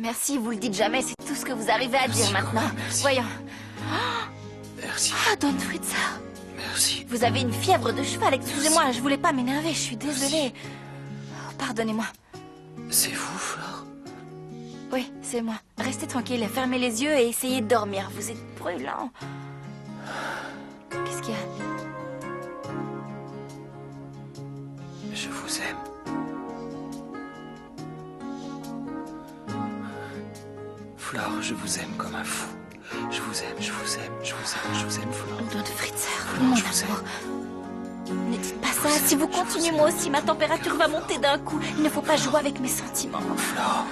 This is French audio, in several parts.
Merci, vous le dites jamais, c'est tout ce que vous arrivez à dire maintenant. Merci. Voyons. Merci. Ah, Don Fritzer. Merci. Vous avez une fièvre de cheval, excusez-moi, je voulais pas m'énerver, je suis désolée. Oh, pardonnez-moi. C'est vous, Flore? Oui, c'est moi. Restez tranquille, fermez les yeux et essayez de dormir. Vous êtes brûlant. Qu'est-ce qu'il y a? Je vous aime. Flore, je vous aime comme un fou. Je vous aime, je vous aime, je vous aime, je vous aime, Flore. Don Fritzer, Flore, mon je vous amour. Ne dites pas ça, si vous continuez, moi aussi, ma température va monter d'un coup. Il ne faut pas jouer avec mes sentiments. Flore,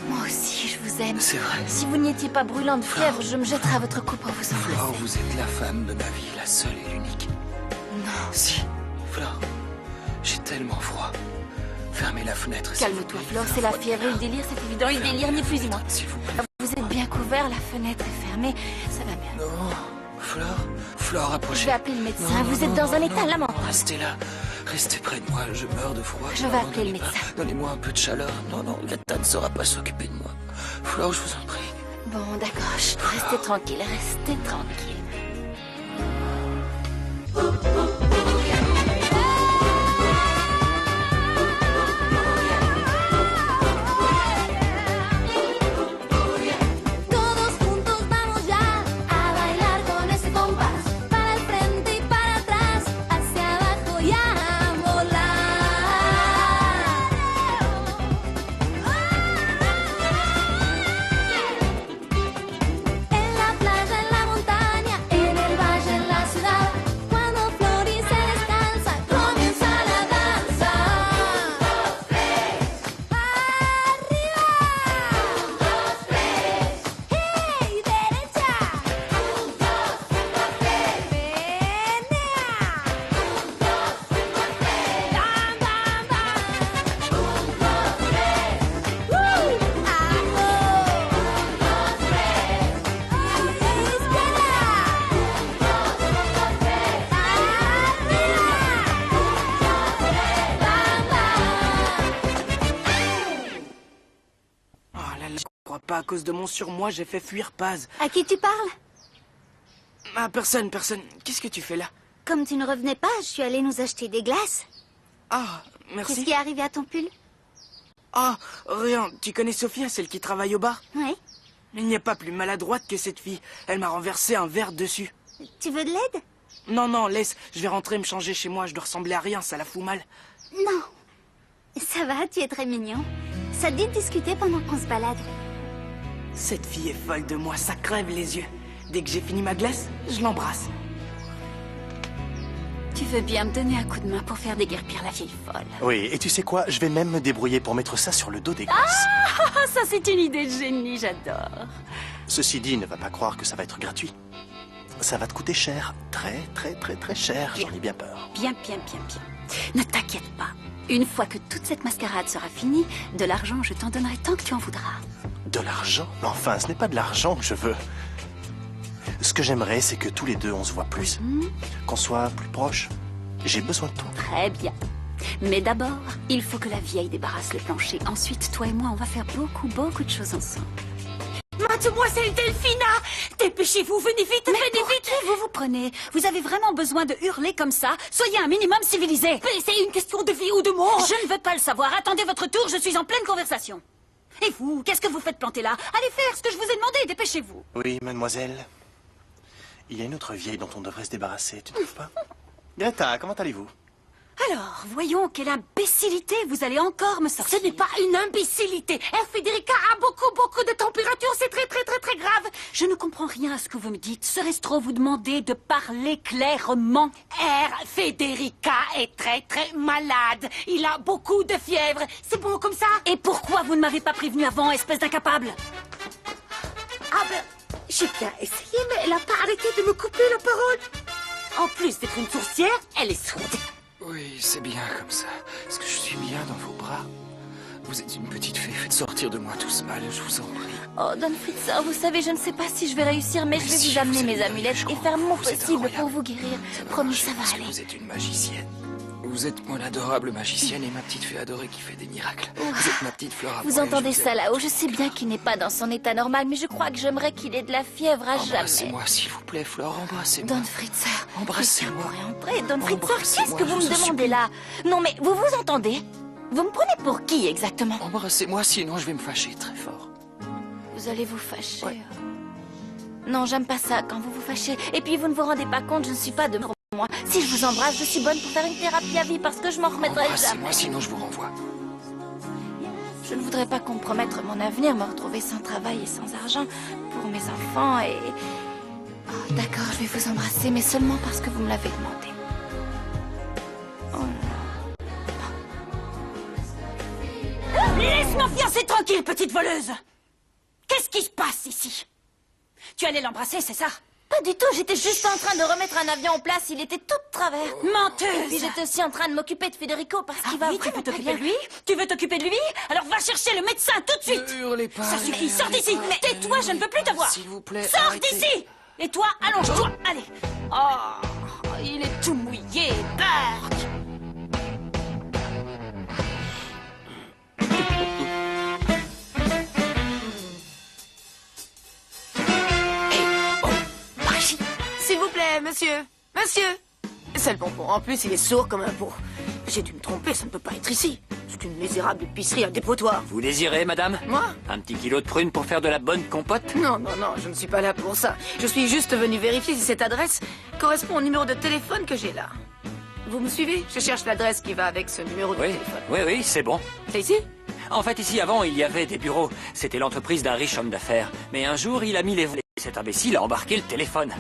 Moi aussi, je vous aime. c'est vrai. Si vous n'étiez pas brûlant de fièvre, je me jetterais à votre cou pour vous Flore, embrasser. vous êtes la femme de ma vie, la seule et l'unique. Non. Si, Flore, j'ai tellement froid. Fermez la fenêtre. s'il vous Calme-toi, plaît, Flore, il fait c'est la froid. fièvre, il délire, c'est évident, il délire, ni plus ni moins. S'il vous plaît. Vous êtes bien couvert, la fenêtre est fermée, ça va bien. Non, Flore, Flore, Je approchez. vais appeler le médecin, Non, vous non, êtes dans non, un non, état non. lamentable. Restez là, restez près de moi, je meurs de froid. Je vais appeler le médecin. Donnez-moi un peu de chaleur. Non, non, Greta ne saura pas s'occuper de moi. Flore, je vous en prie. Bon, d'accord, chut, restez tranquille, restez tranquille. Todos juntos vamos ya a bailar con ese compás. Para el frente y para atrás, hacia abajo y a volar. En la playa, en la montaña, en el valle, en la ciudad. Cuando Flori se descansa, comienza la danza. Arriba. ¡Hey, derecha! ¡Menea! ¡Bam, bam, bam! Oh là là, je crois pas, à cause de mon surmoi, j'ai fait fuir Paz. À qui tu parles? Ah, personne. Qu'est-ce que tu fais là? Comme tu ne revenais pas, je suis allée nous acheter des glaces. Ah, Qu'est-ce merci. qui est arrivé à ton pull? Ah, rien. Tu connais Sophia, celle qui travaille au bar? Oui. Il n'y a pas plus maladroite que cette fille. Elle m'a renversé un verre dessus. Tu veux de l'aide? Non, laisse. Je vais rentrer me changer chez moi. Je dois ressembler à rien, ça la fout mal. Non. Ça va, tu es très mignon. Ça te dit de discuter pendant qu'on se balade? Cette fille est folle de moi, ça crève les yeux. Dès que j'ai fini ma glace, je l'embrasse. Tu veux bien me donner un coup de main pour faire déguerpir la vieille folle? Oui, et tu sais quoi? Je vais même me débrouiller pour mettre ça sur le dos des glaces. Ah, ça c'est une idée de génie, j'adore. Ceci dit, ne va pas croire que ça va être gratuit. Ça va te coûter cher. Très cher. J'en ai bien peur. Bien. Ne t'inquiète pas. Une fois que toute cette mascarade sera finie, de l'argent, je t'en donnerai tant que tu en voudras. De l'argent? Mais enfin, ce n'est pas de l'argent que je veux. Ce que j'aimerais, c'est que tous les deux, on se voit plus. Qu'on soit plus proches. J'ai besoin de toi. Très bien. Mais d'abord, il faut que la vieille débarrasse le plancher. Ensuite, toi et moi, on va faire beaucoup de choses ensemble. Mademoiselle Delphina, dépêchez-vous, venez vite, Mais venez pour vite. qui vous vous prenez? Vous avez vraiment besoin de hurler comme ça? Soyez un minimum civilisé. Mais c'est une question de vie ou de mort. Je ne veux pas le savoir. Attendez votre tour, je suis en pleine conversation. Et vous, qu'est-ce que vous faites planter là? Allez faire ce que je vous ai demandé, dépêchez-vous. Oui, mademoiselle. Il y a une autre vieille dont on devrait se débarrasser, tu ne trouves pas? Greta, comment allez-vous? Alors, voyons, quelle imbécilité vous allez encore me sortir. Ce n'est pas une imbécilité. Federica a beaucoup de température. C'est très grave. Je ne comprends rien à ce que vous me dites. Serait-ce trop vous demander de parler clairement? Federica est très malade. Il a beaucoup de fièvre. C'est bon comme ça? Et pourquoi vous ne m'avez pas prévenu avant, espèce d'incapable? Ah ben, j'ai bien essayé, mais elle n'a pas arrêté de me couper la parole. En plus d'être une sourcière, elle est sourde. Oui, c'est bien comme ça. Est-ce que je suis bien dans vos bras? Vous êtes une petite fée, faites sortir de moi tout ce mal, je vous en prie. Oh, Don Fritzer, vous savez, je ne sais pas si je vais réussir, mais je vais si, vous amener vous mes allez amulettes y et arriver, faire mon vous êtes possible pour incroyable. vous guérir. Ça va Promis, marcher ça va parce que aller. vous êtes une magicienne. Vous êtes mon adorable magicienne et ma petite fée adorée qui fait des miracles. Vous êtes ma petite Flora. Vous entendez ça là-haut? Je sais bien qu'il n'est pas dans son état normal, mais je crois que j'aimerais qu'il ait de la fièvre à jamais. Embrassez-moi, s'il vous plaît, Flore, embrassez-moi. Don Fritzer. Embrassez-moi. Entrer. Don Fritzer, qu'est-ce que Embrassez-moi, vous me je vous demandez supplie. là? Non mais, vous vous entendez? Vous me prenez pour qui exactement? Embrassez-moi, sinon je vais me fâcher très fort. Vous allez vous fâcher. Ouais. Non, j'aime pas ça quand vous vous fâchez. Et puis vous ne vous rendez pas compte, je ne suis pas de moi. Si je vous embrasse, je suis bonne pour faire une thérapie à vie parce que je m'en remettrai jamais. Embrassez-moi, sinon je vous renvoie. Je ne voudrais pas compromettre mon avenir, me retrouver sans travail et sans argent pour mes enfants et... Oh, d'accord, je vais vous embrasser, mais seulement parce que vous me l'avez demandé. Oh là. Laisse mon fiancé tranquille, petite voleuse. Qu'est-ce qui se passe ici? Tu allais l'embrasser, c'est ça? Pas du tout, j'étais juste en train de remettre un avion en place, il était tout de travers. Menteuse! Et puis j'étais aussi en train de m'occuper de Federico parce qu'il va oui, tu vraiment veux pas t'occuper bien. de lui? Tu veux t'occuper de lui? Alors va chercher le médecin tout de suite! Ne hurlez pas. Ça suffit, ne sors hurlez d'ici! pas, Mais tais-toi, je ne veux plus te voir! S'il vous plaît, Sors arrêtez. d'ici! Et toi, allonge-toi! Allez! Oh, il est tout mouillé, Burke! S'il vous plaît, monsieur. Monsieur. C'est le bonbon. En plus, il est sourd comme un pot. J'ai dû me tromper, ça ne peut pas être ici. C'est une misérable épicerie à dépotoir. Vous désirez, madame? Moi? Un petit kilo de prunes pour faire de la bonne compote? Non, non, non, je ne suis pas là pour ça. Je suis juste venu vérifier si cette adresse correspond au numéro de téléphone que j'ai là. Vous me suivez? Je cherche l'adresse qui va avec ce numéro de Oui, téléphone. oui, c'est bon. C'est ici? En fait, ici, avant, il y avait des bureaux. C'était l'entreprise d'un riche homme d'affaires. Mais un jour, il a mis les volets. Cet imbécile a embarqué le téléphone.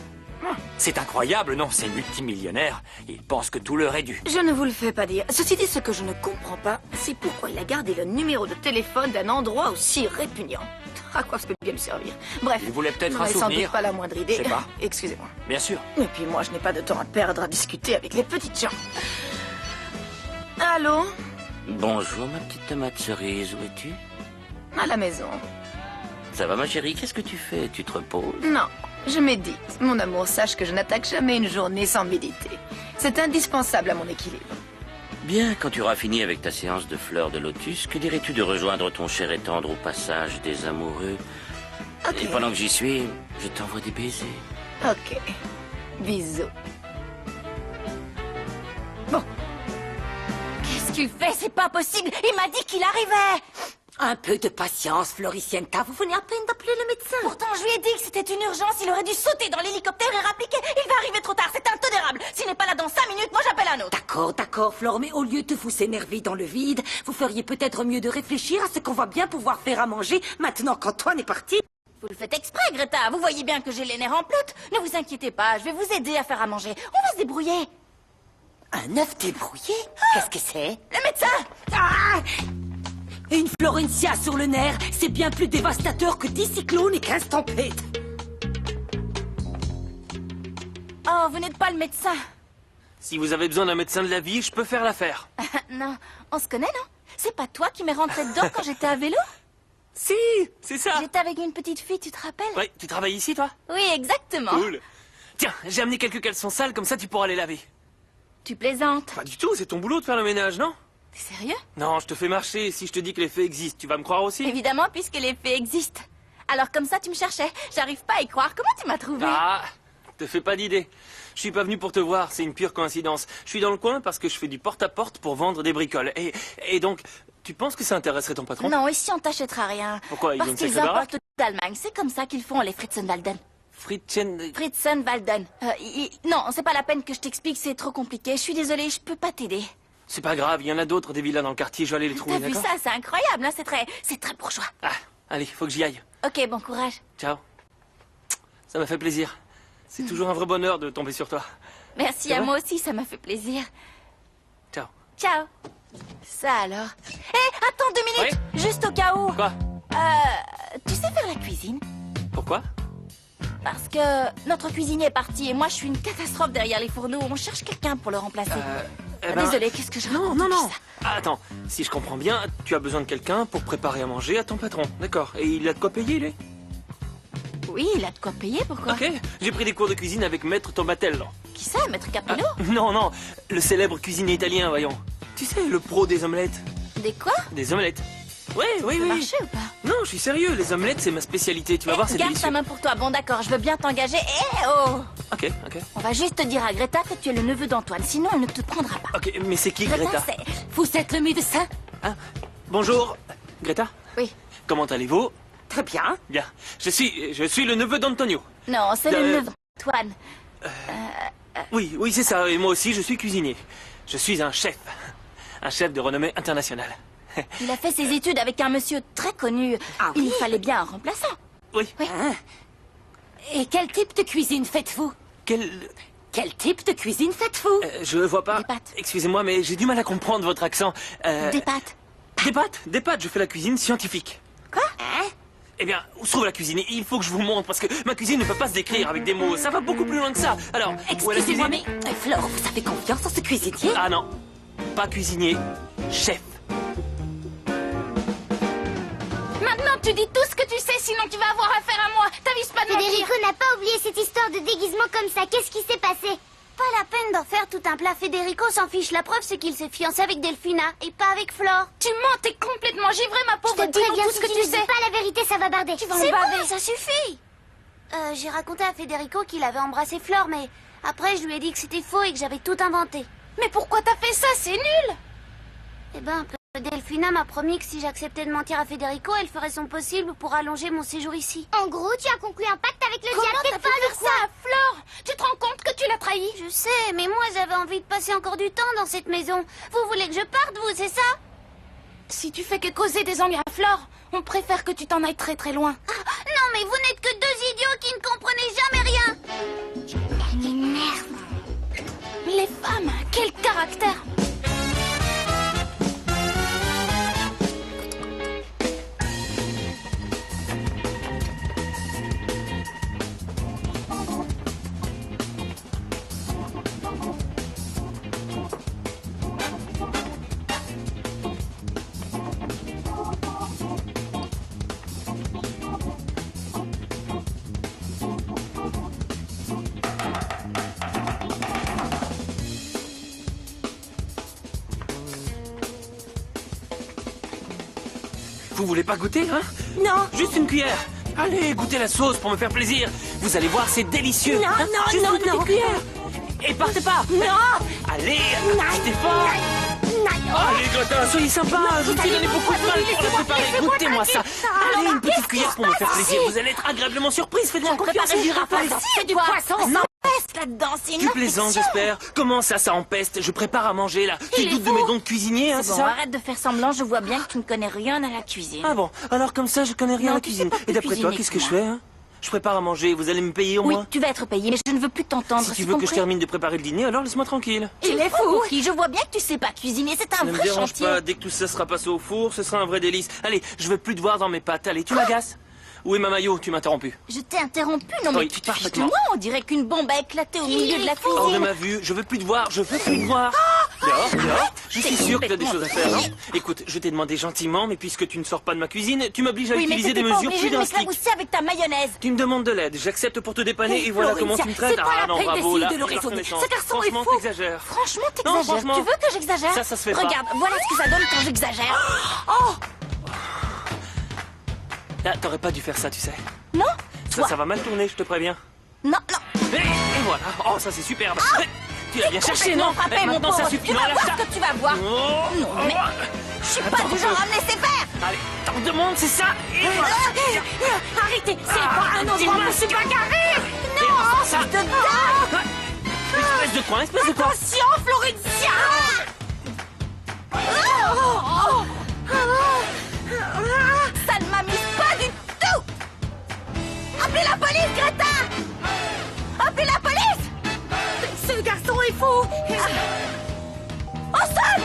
C'est incroyable, non? C'est multimillionnaire. Il pense que tout leur est dû. Je ne vous le fais pas dire. Ceci dit, ce que je ne comprends pas, c'est pourquoi il a gardé le numéro de téléphone d'un endroit aussi répugnant. À quoi ça peut bien lui servir? Bref. Il voulait peut-être vous n'avez un sans souvenir. doute pas la moindre idée. Je sais pas. Excusez-moi. Bien sûr. Et puis moi, je n'ai pas de temps à perdre à discuter avec les petites gens. Allô? Bonjour, ma petite tomate cerise, où es-tu? À la maison. Ça va, ma chérie? Qu'est-ce que tu fais? Tu te reposes? Non, je médite. Mon amour, sache que je n'attaque jamais une journée sans méditer. C'est indispensable à mon équilibre. Bien, quand tu auras fini avec ta séance de fleurs de lotus, que dirais-tu de rejoindre ton cher et tendre au passage des amoureux? Ok. Et pendant que j'y suis, je t'envoie des baisers. Ok. Bisous. Bon, Qu'est-ce qu'il fait? C'est pas possible. Il m'a dit qu'il arrivait. Un peu de patience, Floricienta. Vous venez à peine d'appeler le médecin. Pourtant, je lui ai dit que c'était une urgence. Il aurait dû sauter dans l'hélicoptère et rappliquer. Il va arriver trop tard. C'est intolérable. S'il n'est pas là dans 5 minutes, moi j'appelle un autre. D'accord, d'accord, Flore, mais au lieu de vous énerver dans le vide, vous feriez peut-être mieux de réfléchir à ce qu'on va bien pouvoir faire à manger maintenant qu'Antoine est parti. Vous le faites exprès, Greta. Vous voyez bien que j'ai les nerfs en plâtre. Ne vous inquiétez pas. Je vais vous aider à faire à manger. On va se débrouiller. Un œuf débrouillé? Qu'est-ce que c'est? Le médecin! Ah! Une Florencia sur le nerf, c'est bien plus dévastateur que 10 cyclones et 15 tempêtes. Oh, vous n'êtes pas le médecin. Si vous avez besoin d'un médecin de la vie, je peux faire l'affaire. Non, on se connaît, non? C'est pas toi qui m'es rentré dedans quand j'étais à vélo? Si, c'est ça. J'étais avec une petite fille, tu te rappelles? Oui, tu travailles ici, toi? Oui, exactement. Cool. Tiens, j'ai amené quelques caleçons sales, comme ça tu pourras les laver. Tu plaisantes. Pas du tout, c'est ton boulot de faire le ménage, non? T'es sérieux? Non, je te fais marcher. Si je te dis que les faits existent, tu vas me croire aussi? Évidemment, puisque les faits existent. Alors comme ça, tu me cherchais. J'arrive pas à y croire. Comment tu m'as trouvé? Ah, te fais pas d'idée. Je suis pas venu pour te voir, c'est une pure coïncidence. Je suis dans le coin parce que je fais du porte-à-porte pour vendre des bricoles. Et donc, tu penses que ça intéresserait ton patron? Non, ici on t'achètera rien. Pourquoi, ils ont Parce une qu'ils sacrée baraque? importent d'Allemagne. C'est comme ça qu'ils font les Fritzenwalden. Fritzen... Fritzenwalden. Non, c'est pas la peine que je t'explique, c'est trop compliqué. Je suis désolée, je peux pas t'aider. C'est pas grave, il y en a d'autres des villas dans le quartier, je vais aller les trouver, T'as vu d'accord? ça? C'est incroyable, hein? C'est très bourgeois. Ah, allez, faut que j'y aille. Ok, bon courage. Ciao. Ça m'a fait plaisir. C'est toujours un vrai bonheur de tomber sur toi. Merci C'est à vrai? moi aussi, ça m'a fait plaisir. Ciao. Ciao. Ça alors. Hé, attends 2 minutes. Juste au cas où. Quoi? Tu sais faire la cuisine? Pourquoi? Parce que notre cuisinier est parti et moi je suis une catastrophe derrière les fourneaux. On cherche quelqu'un pour le remplacer. Eh ben- Désolée, qu'est-ce que je Non, raconte non, depuis non. ça? Ah, attends, si je comprends bien, tu as besoin de quelqu'un pour préparer à manger à ton patron. D'accord. Et il a de quoi payer, lui? Oui, il a de quoi payer, pourquoi? Ok. J'ai pris des cours de cuisine avec Maître Tomatel. Qui c'est, maître Capello? Non, non, le célèbre cuisinier italien, voyons. Tu sais, le pro des omelettes. Des quoi? Des omelettes. Oui, oui, Ça oui. marchait ou pas? Non, je suis sérieux, les omelettes, c'est ma spécialité. Tu vas voir, c'est Garde délicieux. ta main pour toi. Bon, d'accord, je veux bien t'engager. Eh oh! Ok, ok. On va juste dire à Greta que tu es le neveu d'Antoine, sinon elle ne te prendra pas. Ok, mais c'est qui Greta? c'est... Vous êtes le médecin? Bonjour, Greta. Oui. Comment allez-vous? Très bien. Bien. Je suis le neveu d'Antonio. Non, c'est le neveu d'Antoine. Oui, oui, c'est ça. Et moi aussi, je suis cuisinier. Je suis un chef. Un chef de renommée internationale. Il a fait ses études avec un monsieur très connu. Ah Il oui? fallait bien un remplaçant. Oui. Et quel type de cuisine faites-vous? Quel type de cuisine faites-vous? Je vois pas. Des pâtes. Excusez-moi, mais j'ai du mal à comprendre votre accent. Des pâtes. Des pâtes? Des pâtes, je fais la cuisine scientifique. Quoi? Eh bien, où se trouve la cuisine? Il faut que je vous montre, parce que ma cuisine ne peut pas se décrire avec des mots. Ça va beaucoup plus loin que ça. Alors, où est la Excusez-moi, mais cuisine? Flore, vous avez confiance en ce cuisinier? Ah non, pas cuisinier, chef. Maintenant, tu dis tout ce que tu sais, sinon tu vas avoir affaire à moi. T'avises pas de mentir. Federico n'a pas oublié cette histoire de déguisement comme ça. Qu'est-ce qui s'est passé? Pas la peine d'en faire tout un plat. Federico s'en fiche. La preuve, c'est qu'il s'est fiancé avec Delphina et pas avec Flore. Tu mens, t'es complètement givré, ma Je pauvre. te Dis-nous préviens, tout ce que si tu ne sais. dis pas la vérité, ça va barder. Tu vas en C'est baver. bon, ça suffit. J'ai raconté à Federico qu'il avait embrassé Flore, mais après, je lui ai dit que c'était faux et que j'avais tout inventé. Mais pourquoi t'as fait ça? C'est nul. Eh ben, Delphina m'a promis que si j'acceptais de mentir à Federico, elle ferait son possible pour allonger mon séjour ici. En gros, tu as conclu un pacte avec le Comment diable. t'as T'es pu folle faire ou quoi? ça à Flore? Tu te rends compte que tu l'as trahi? Je sais, mais moi, j'avais envie de passer encore du temps dans cette maison. Vous voulez que je parte, vous, c'est ça? Si tu fais que causer des ennuis à Flore, on préfère que tu t'en ailles très très loin. Non, mais vous n'êtes que deux idiots qui ne comprenez jamais rien. Elle m'énerve. Les femmes, quel caractère! Vous voulez pas goûter, hein? Non. Juste une cuillère. Allez, goûtez la sauce pour me faire plaisir. Vous allez voir, c'est délicieux. Non, Hein? non, Juste non, une petite non. cuillère. Et partez pas. Non. Allez, achetez fort. Allez, Greta, soyez sympa. Je me suis donné beaucoup de mal pour la préparer. Goûtez-moi ça. Allez, une petite cuillère pour me faire plaisir. Vous allez être agréablement surprise. Faites-moi confiance. Préparer du rafale, c'est du poisson. Non. Peste là-dedans, c'est Tu une plaisantes, infection. j'espère. Comment ça empeste? Je prépare à manger, là. Tu Il est doutes de fou. mes dons de cuisinier, hein, C'est c'est bon, ça? arrête de faire semblant, je vois bien que tu ne connais rien à la cuisine. Ah bon, alors comme ça, je connais rien Non, à la tu sais cuisine. pas Et d'après toi, cuisiner, qu'est-ce que je moi. fais, hein? Je prépare à manger, vous allez me payer au Oui, moins? tu vas être payé, mais je ne veux plus t'entendre. Si tu c'est veux que je compris? termine de préparer le dîner, alors laisse-moi tranquille. Il est fou. Oui, je vois bien que tu sais pas cuisiner, c'est un Ne me vrai dérange chantier. pas, dès que tout ça sera passé au four, ce sera un vrai délice. Allez, je veux plus te voir dans mes pâtes. Allez, tu m'agaces. Où est ma maillot? Tu m'as interrompu. Je t'ai interrompu, non mais Oui, tu te fiches de parfaitement. moi, on dirait qu'une bombe a éclaté au milieu de la cuisine. Hors de ma vue, je veux plus te voir, je veux plus te voir. Dehors, dehors. Je suis T'es sûr que tu as des complètement choses à faire, hein. dingue. Écoute, je t'ai demandé gentiment, mais puisque tu ne sors pas de ma cuisine, tu m'obliges à Oui, mais utiliser t'étais des pas mesures obligé plus de drastiques. m'éclabousser avec ta mayonnaise. Tu me demandes de l'aide, j'accepte pour te dépanner et voilà Florentia, comment tu me traites. c'est pas Ah la non, peine bravo, d'essayer là, de le c'est raisonner. reconnaissant. Ce garçon est Franchement, fou. t'exagères. Franchement, Non, t'exagères. franchement. Tu veux que j'exagère? Ça se fait pas. Regarde, voilà ce que ça donne quand j'exagère. Là, t'aurais pas dû faire ça, tu sais. Non? Ça va mal tourner, je te préviens. Non, non. Et voilà. Oh, ça c'est superbe. Tu l'as bien cherché, Complètement non? frappé, Eh, mon maintenant pauvre. ça suffit. Tu Non, vas lâche voir ça. ce que tu vas voir. Oh, Non, mais je suis pas du genre à me laisser faire. Allez, t'en demandes, c'est ça. Et voilà. Arrêtez, c'est pas un endroit où je suis bagarré. Non, ça. De dingue. Espèce de coin, espèce de coin. Attention, Florentia. Ça ne m'amuse pas du tout. Appelez la police, Greta. Appelez la police. Ce garçon est fou. Au sol.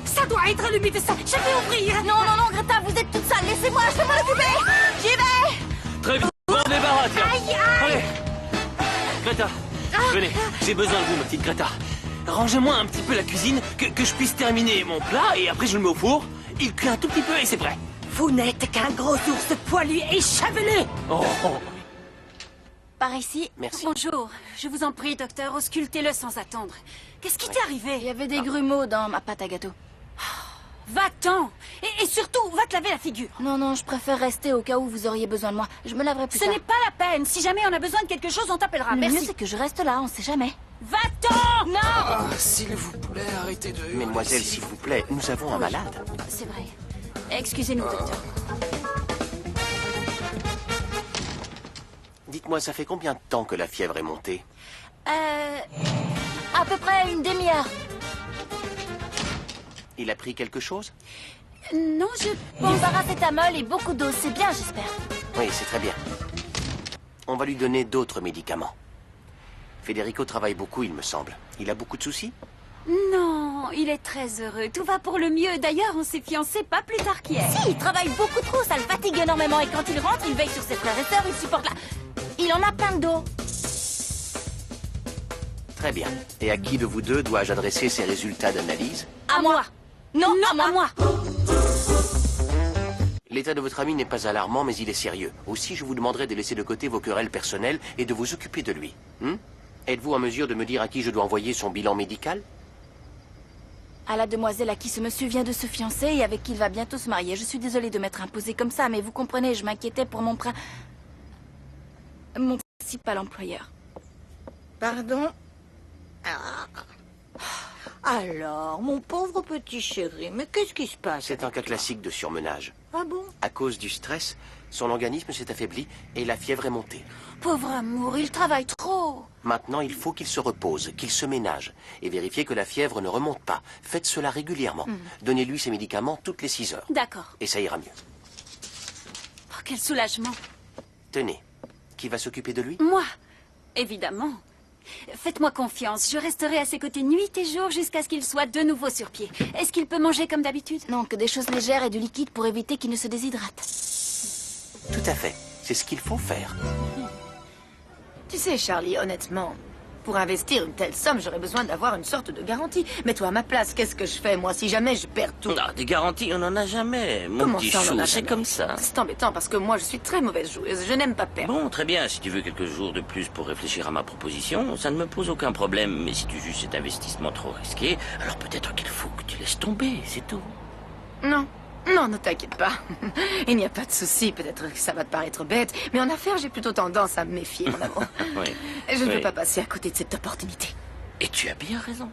Ça doit être le médecin. Je vais ouvrir. Non, non, non, Greta, vous êtes toute seule. Laissez-moi, je vais m'en occuper. J'y vais. Très bien. Bon débarras, tiens. Aïe, aïe. Allez. Greta, venez. J'ai besoin de vous, ma petite Greta. Rangez-moi un petit peu la cuisine, que je puisse terminer mon plat, et après je le mets au four. Il cuit un tout petit peu et c'est prêt. Vous n'êtes qu'un gros ours poilu et chevelé. Oh, oh. par ici. Merci. Bonjour. Je vous en prie, docteur, auscultez-le sans attendre. Qu'est-ce qui t'est arrivé? Il y avait des grumeaux dans ma pâte à gâteau. Va-t'en. Et surtout, va te laver la figure. Non, je préfère rester au cas où vous auriez besoin de moi. Je me laverai plus Ce tard. n'est pas la peine. Si jamais on a besoin de quelque chose, on t'appellera. Le mieux, Merci. c'est que je reste là, on sait jamais. Va-t'en. Non. Ah, s'il vous plaît, arrêtez de hurler. Mesdemoiselle, s'il vous plaît, nous avons un malade. C'est vrai. Excusez-nous, docteur. Dites-moi, ça fait combien de temps que la fièvre est montée? À peu près une demi-heure. Il a pris quelque chose? Non, je... Du paracétamol et beaucoup d'eau, c'est bien, j'espère. Oui, c'est très bien. On va lui donner d'autres médicaments. Federico travaille beaucoup, il me semble. Il a beaucoup de soucis? Non, il est très heureux. Tout va pour le mieux. D'ailleurs, on s'est fiancés pas plus tard qu'hier. Si, il travaille beaucoup trop, ça le fatigue énormément. Et quand il rentre, il veille sur ses frères et sœurs, il supporte la... Il en a plein de dos. Très bien. Et à qui de vous deux dois-je adresser ces résultats d'analyse? À moi. Non, à moi. L'état de votre ami n'est pas alarmant, mais il est sérieux. Aussi, je vous demanderai de laisser de côté vos querelles personnelles et de vous occuper de lui. Êtes-vous en mesure de me dire à qui je dois envoyer son bilan médical? À la demoiselle à qui ce monsieur vient de se fiancer et avec qui il va bientôt se marier. Je suis désolée de m'être imposée comme ça, mais vous comprenez, je m'inquiétais pour mon principal employeur. Pardon? Alors, mon pauvre petit chéri, mais qu'est-ce qui se passe? C'est un cas classique de surmenage. Ah bon? À cause du stress, son organisme s'est affaibli et la fièvre est montée. Pauvre amour, il travaille trop. Maintenant, il faut qu'il se repose, qu'il se ménage et vérifier que la fièvre ne remonte pas. Faites cela régulièrement. Donnez-lui ses médicaments toutes les 6 heures. D'accord. Et ça ira mieux. Oh, quel soulagement. Tenez, qui va s'occuper de lui? Moi, évidemment. Faites-moi confiance, je resterai à ses côtés nuit et jour jusqu'à ce qu'il soit de nouveau sur pied. Est-ce qu'il peut manger comme d'habitude? Non, que des choses légères et du liquide pour éviter qu'il ne se déshydrate. Tout à fait. C'est ce qu'il faut faire. Tu sais, Charlie, honnêtement, pour investir une telle somme, j'aurais besoin d'avoir une sorte de garantie. Mets-toi à ma place, qu'est-ce que je fais, moi, si jamais je perds tout? Ah, des garanties, on n'en a jamais. Mon Comment petit ça, on en chou, a c'est jamais? comme ça. C'est embêtant parce que moi, je suis très mauvaise joueuse. Je n'aime pas perdre. Bon, très bien. Si tu veux quelques jours de plus pour réfléchir à ma proposition, ça ne me pose aucun problème. Mais si tu juges cet investissement trop risqué, alors peut-être qu'il faut que tu laisses tomber, c'est tout. Non. Non, ne t'inquiète pas. Il n'y a pas de souci. Peut-être que ça va te paraître bête, mais en affaires, j'ai plutôt tendance à me méfier, mon amour. Oui. Je ne Oui. peux pas passer à côté de cette opportunité. Et tu as bien raison.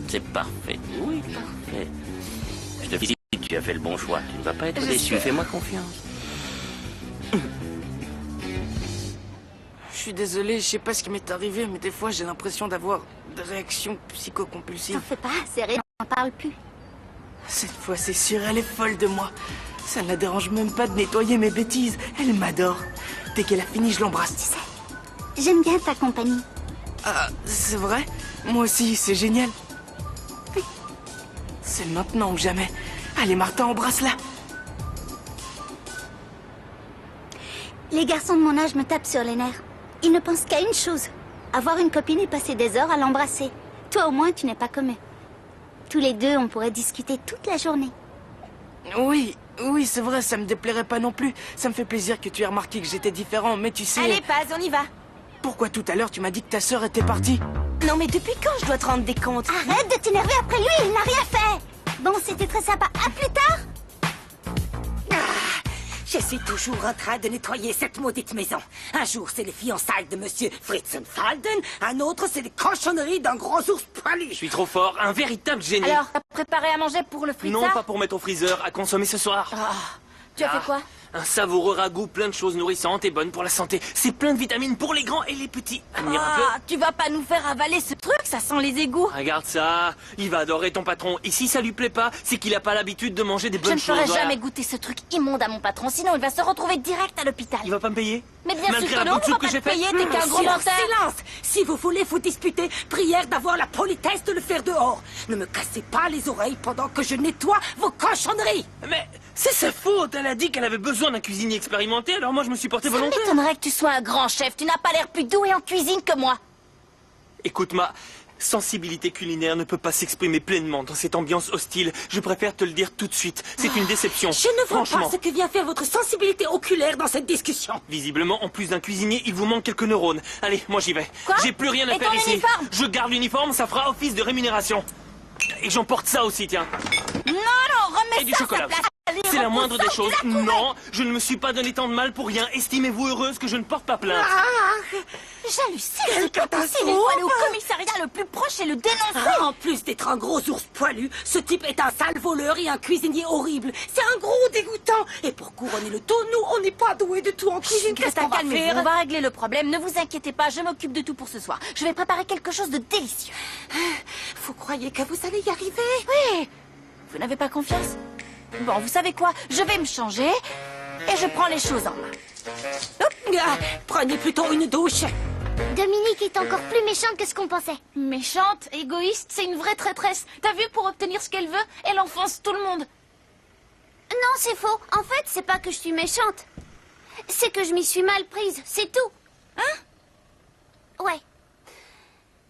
C'est parfait. Oui, parfait. Je te félicite, tu as fait le bon choix. Tu ne vas pas être déçu. J'espère. Fais-moi confiance. Je suis désolé, je sais pas ce qui m'est arrivé, mais des fois j'ai l'impression d'avoir des réactions psychocompulsives. T'en fais pas, c'est rien, on n'en parle plus. Cette fois, c'est sûr, elle est folle de moi. Ça ne la dérange même pas de nettoyer mes bêtises. Elle m'adore. Dès qu'elle a fini, je l'embrasse. J'aime bien ta compagnie. Ah, c'est vrai? Moi aussi, c'est génial. C'est maintenant ou jamais. Allez, Martin, embrasse-la. Les garçons de mon âge me tapent sur les nerfs. Ils ne pensent qu'à une chose. Avoir une copine et passer des heures à l'embrasser. Toi au moins, tu n'es pas comme eux. Tous les deux, on pourrait discuter toute la journée. Oui, c'est vrai, ça me déplairait pas non plus. Ça me fait plaisir que tu aies remarqué que j'étais différent, mais tu sais... Allez, Paz, on y va. Pourquoi tout à l'heure tu m'as dit que ta sœur était partie? Non, mais depuis quand je dois te rendre des comptes? Arrête de t'énerver après lui, il n'a rien fait. Bon, c'était très sympa. À plus tard. Je suis toujours en train de nettoyer cette maudite maison. Un jour, c'est les fiançailles de Monsieur Fritzenfalden. Un autre, c'est les cochonneries d'un gros ours poilu. Je suis trop fort, un véritable génie. Alors, t'as préparé à manger pour le fritzar? Non, pas pour mettre au freezer, à consommer ce soir. Tu as fait quoi? Un savoureux ragoût, plein de choses nourrissantes et bonnes pour la santé. C'est plein de vitamines pour les grands et les petits. Admire un peu. Tu vas pas nous faire avaler ce truc, ça sent les égouts. Regarde ça, il va adorer ton patron. Et si ça lui plaît pas, c'est qu'il a pas l'habitude de manger des Je bonnes ne choses. ferai voilà. jamais goûter ce truc immonde à mon patron, sinon il va se retrouver direct à l'hôpital. Il va pas me payer? Mais bien Malgré sûr la que non, bonne on soupe va que pas j'ai te payer, faite. t'es qu'un gros Silence, menteur. silence. Si vous voulez vous disputer, prière d'avoir la politesse de le faire dehors. Ne me cassez pas les oreilles pendant que je nettoie vos cochonneries. Mais c'est sa faute, elle a dit qu'elle avait besoin d'un cuisinier expérimenté, alors moi je me suis porté Ça volontaire. m'étonnerait que tu sois un grand chef, tu n'as pas l'air plus doué en cuisine que moi. Écoute, sensibilité culinaire ne peut pas s'exprimer pleinement dans cette ambiance hostile. Je préfère te le dire tout de suite. C'est une déception. Je ne vois Franchement. pas ce que vient faire votre sensibilité oculaire dans cette discussion. Visiblement, en plus d'un cuisinier, il vous manque quelques neurones. Allez, moi j'y vais. Quoi? J'ai plus rien à Et faire ton ici. uniforme? Je garde l'uniforme, ça fera office de rémunération. Et j'emporte ça aussi, tiens. Non, remets Et du ça à sa chocolat. place. Allez, C'est la moindre des repousse ça, choses. tu l'as trouvé. Non, je ne me suis pas donné tant de mal pour rien. Estimez-vous heureuse que je ne porte pas plainte. J'hallucine, Quelle c'est pas possible. Il faut aller au commissariat le plus proche et le dénoncer. En plus d'être un gros ours poilu, ce type est un sale voleur et un cuisinier horrible. C'est un gros dégoûtant. Et pour couronner le tout, nous, on n'est pas doués de tout en cuisine. Qu'est-ce qu'on va Calmez-vous, faire? on va régler le problème. Ne vous inquiétez pas, je m'occupe de tout pour ce soir. Je vais préparer quelque chose de délicieux. Vous croyez que vous allez y arriver? Oui. Vous n'avez pas confiance? Bon, vous savez quoi? Je vais me changer et je prends les choses en main. Prenez plutôt une douche. Dominique est encore plus méchante que ce qu'on pensait. Méchante, égoïste, c'est une vraie traîtresse. T'as vu, pour obtenir ce qu'elle veut, elle enfonce tout le monde. Non, c'est faux. En fait, c'est pas que je suis méchante. C'est que je m'y suis mal prise, c'est tout. Hein? Ouais.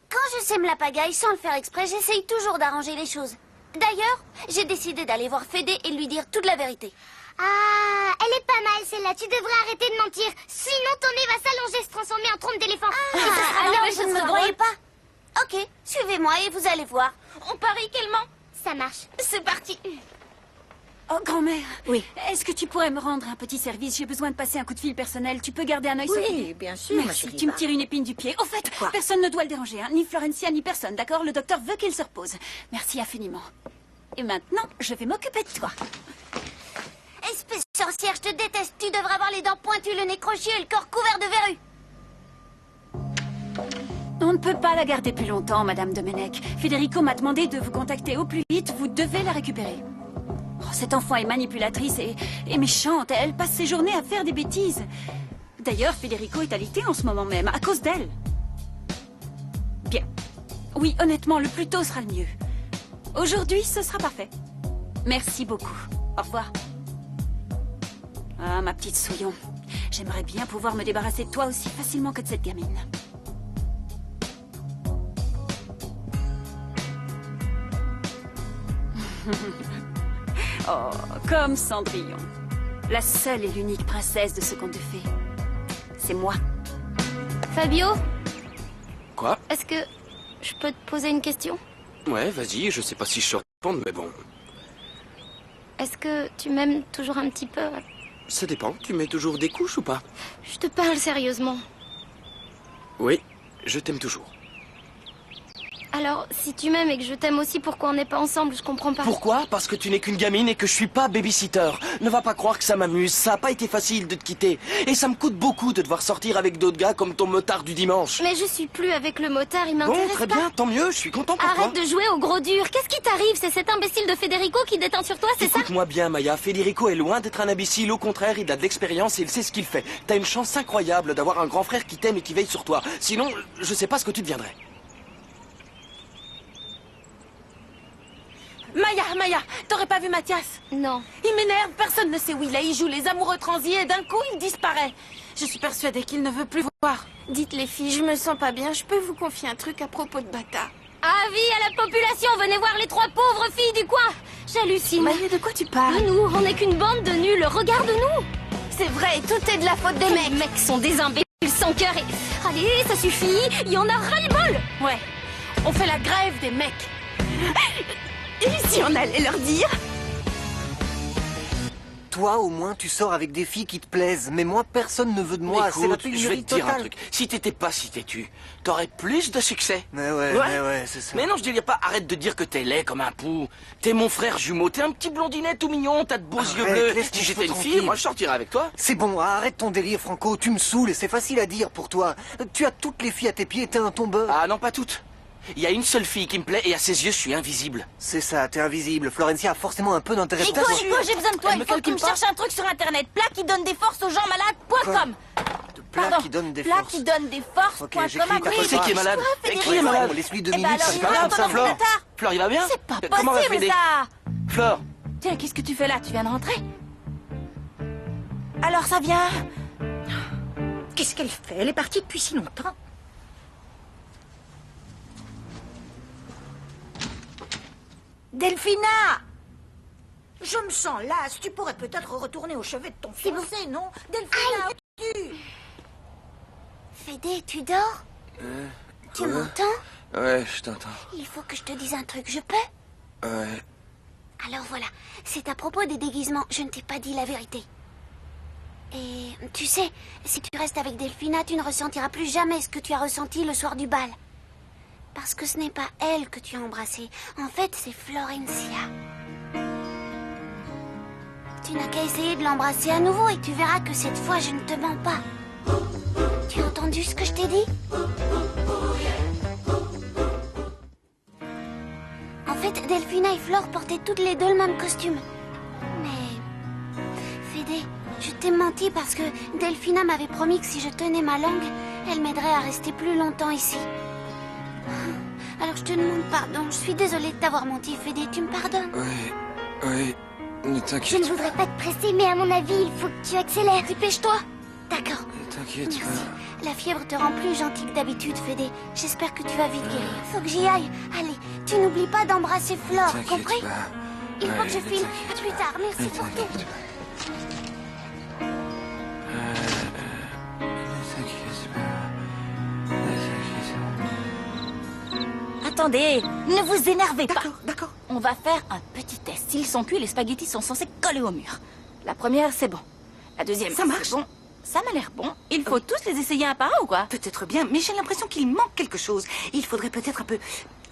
Quand je sème la pagaille sans le faire exprès, j'essaye toujours d'arranger les choses. D'ailleurs, j'ai décidé d'aller voir Fédé et lui dire toute la vérité. Ah, elle est pas mal celle-là. Tu devrais arrêter de mentir. Sinon, ton nez va s'allonger et se transformer en trompe d'éléphant. Alors vous ne me croyez pas? Ok, suivez-moi et vous allez voir. On parie qu'elle ment. Ça marche. C'est parti. Oh, grand-mère. Oui. Est-ce que tu pourrais me rendre un petit service? J'ai besoin de passer un coup de fil personnel. Tu peux garder un œil sur Oui, Fédé? bien sûr, ma Merci, chérie. tu me tires une épine du pied. Au fait, Quoi? personne ne doit le déranger, hein. Ni Florencia, ni personne, d'accord? Le docteur veut qu'il se repose. Merci infiniment. Et maintenant, je vais m'occuper de toi. Espèce de sorcière, je te déteste. Tu devrais avoir les dents pointues, le nez crochu et le corps couvert de verrues. On ne peut pas la garder plus longtemps, Madame Domenech. Federico m'a demandé de vous contacter au plus vite. Vous devez la récupérer. Oh, cette enfant est manipulatrice et méchante. Elle passe ses journées à faire des bêtises. D'ailleurs, Federico est alité en ce moment même, à cause d'elle. Bien. Oui, honnêtement, le plus tôt sera le mieux. Aujourd'hui, ce sera parfait. Merci beaucoup. Au revoir. Ah, ma petite souillon. J'aimerais bien pouvoir me débarrasser de toi aussi facilement que de cette gamine. Oh, comme Cendrillon. La seule et l'unique princesse de ce conte de fées. C'est moi. Fabio, Quoi? est-ce que je peux te poser une question? Ouais, vas-y, je sais pas si je saurais répondre, mais bon. Est-ce que tu m'aimes toujours un petit peu? Ça dépend, tu mets toujours des couches ou pas? Je te parle sérieusement. Oui, je t'aime toujours. Alors, si tu m'aimes et que je t'aime aussi, pourquoi on n'est pas ensemble? Je comprends pas. Pourquoi? Parce que tu n'es qu'une gamine et que je suis pas babysitter. Ne va pas croire que ça m'amuse, ça a pas été facile de te quitter. Et ça me coûte beaucoup de devoir sortir avec d'autres gars comme ton motard du dimanche. Mais je suis plus avec le motard, il Bon, m'intéresse très pas. bien, tant mieux, je suis content pour toi. Arrête de jouer au gros dur. Qu'est-ce qui t'arrive? C'est cet imbécile de Federico qui détend sur toi, c'est ça? Écoute-moi bien, Maya, Federico est loin d'être un imbécile, au contraire, il a de l'expérience et il sait ce qu'il fait. T'as une chance incroyable d'avoir un grand frère qui t'aime et qui veille sur toi. Sinon, je sais pas ce que tu deviendrais. Maya, t'aurais pas vu Mathias? Non. Il m'énerve, personne ne sait où il est. Il joue les amoureux transis et d'un coup, il disparaît. Je suis persuadée qu'il ne veut plus voir. Dites les filles, je me sens pas bien. Je peux vous confier un truc à propos de Bata? Avis à la population, venez voir les trois pauvres filles du coin. J'hallucine. Maya, de quoi tu parles? Nous, on n'est qu'une bande de nuls, regarde-nous. C'est vrai, tout est de la faute des mecs. Les mecs sont des imbéciles sans cœur et... Allez, ça suffit, il y en a ras-le-bol. Ouais, on fait la grève des mecs. Et si on allait leur dire? Toi, au moins, tu sors avec des filles qui te plaisent. Mais moi, personne ne veut de moi. C'est la Écoute, je vais pénurie te dire un totale. truc. Si t'étais pas si têtu, t'aurais plus de succès. Mais ouais, c'est ça. Mais non, je délire pas. Arrête de dire que t'es laid comme un pou. T'es mon frère jumeau. T'es un petit blondinet tout mignon. T'as de beaux yeux bleus. laisse tes Si j'étais cheveux une fille, tranquilles. moi je sortirais avec toi. C'est bon, arrête ton délire, Franco. Tu me saoules et c'est facile à dire pour toi. Tu as toutes les filles à tes pieds, t'es un tombeur. Ah non, pas toutes. Il y a une seule fille qui me plaît et à ses yeux, je suis invisible. C'est ça, t'es invisible. Florencia a forcément un peu d'intérêt. Nico, j'ai besoin de toi. Elle Il me faut que tu calcule me pas. cherches un truc sur Internet. Plat qui donne des forces aux gens malades.com. Plat Pardon. qui donne des Plat forces. qui donne des forces.com. Ok, j'écris ta Qui phrase. c'est qui est malade? Federico. Qui est malade? Laisse-lui 2 Eh ben minutes. alors, c'est il pas va grave, dans ça, ton Flore. ordinateur. Flore, il va bien? C'est pas Comment va possible Fédé? ça. Flore, Tiens, qu'est-ce que tu fais là? Tu viens de rentrer? Alors ça vient? Qu'est-ce qu'elle fait? Elle est partie depuis si longtemps. Delphina! Je me sens lasse. Tu pourrais peut-être retourner au chevet de ton fiancé, non? Delphina, tu... Fédé, tu dors? Tu m'entends? Ouais, je t'entends. Il faut que je te dise un truc, je peux? Ouais. Alors voilà, c'est à propos des déguisements, je ne t'ai pas dit la vérité. Et tu sais, si tu restes avec Delphina, tu ne ressentiras plus jamais ce que tu as ressenti le soir du bal. Parce que ce n'est pas elle que tu as embrassée. En fait, c'est Florencia. Tu n'as qu'à essayer de l'embrasser à nouveau et tu verras que cette fois, je ne te mens pas. Tu as entendu ce que je t'ai dit? En fait, Delphina et Flore portaient toutes les deux le même costume. Mais... Fédé, je t'ai menti parce que Delphina m'avait promis que si je tenais ma langue, elle m'aiderait à rester plus longtemps ici. Alors je te demande pardon. Je suis désolée de t'avoir menti, Fédé. Tu me pardonnes? Oui, ne Je t'inquiète ne voudrais pas te presser, mais à mon avis, il faut que tu accélères. Dépêche-toi. D'accord. Ne t'inquiète Merci. pas. La fièvre te rend plus gentil que d'habitude, Fédé. J'espère que tu vas vite guérir. Faut que j'y aille. Allez, tu n'oublies pas d'embrasser Flore, T'inquiète compris? pas. Il faut Ouais, que je ne file. À t'inquiète plus pas. tard. Merci Ne pour t'inquiète tout. pas. Ne t'inquiète pas. Ne t'inquiète pas. Attendez, ne vous énervez pas. D'accord. On va faire un petit test. S'ils sont cuits, les spaghettis sont censés coller au mur. La première, c'est bon. La deuxième, Ça marche. c'est bon. Ça m'a l'air bon. Il faut tous les essayer un par un ou quoi? Peut-être bien, mais j'ai l'impression qu'il manque quelque chose. Il faudrait peut-être un peu...